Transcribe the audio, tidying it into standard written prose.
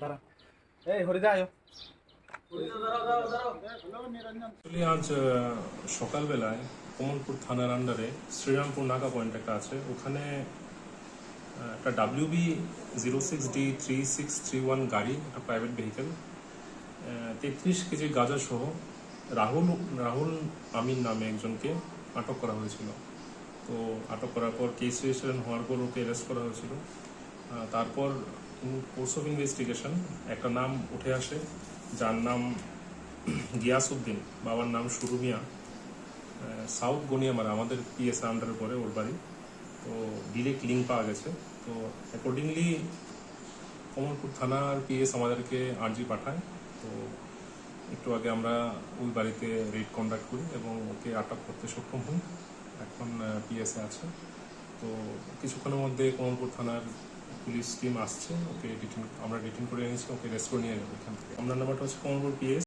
দাঁড়া এই হরিদা আয়ো। আজ সকালবেলায় কমলপুর থানার আন্ডারে শ্রীরামপুর নাকা পয়েন্ট একটা আছে, ওখানে একটা WB06D3631 গাড়ি, একটা প্রাইভেট ভেহিকেল, 33 কেজি গাঁজা সহ রাহুল আমিন নামে একজনকে আটক করা হয়েছিল। তো আটক করার পর কেস রেজিস্ট্রেশন হওয়ার পর ওকে অ্যারেস্ট করা হয়েছিল। তারপর কোর্স অফ ইনভেস্টিগেশন একটা নাম উঠে আসে, যার নাম গিয়াসউদ্দিন, বাবার নাম শুরু মিয়া, সাউথ গনিয়ামারা, আমাদের পিএস আন্ডারে পরে ওর বাড়ি। তো ডিরেক্ট লিঙ্ক পাওয়া গেছে। তো অ্যাকর্ডিংলি কমলপুর থানার পিএস আমাদেরকে আর্জি পাঠায়। তো একটু আগে আমরা ওই বাড়িতে রেড কন্ডাক্ট করি এবং ওকে আটক করতে সক্ষম হই। এখন পিএসে আছে। তো কিছুক্ষণের মধ্যে কমলপুর থানার পুলিশ টিম আসছে, ওকে আমরা ডিটেইন করে এনেছি, ওকে রেস্ট করে নিয়ে যাবো এখান থেকে। আমরা নাম্বারটা হচ্ছে কমলপুর পিএস।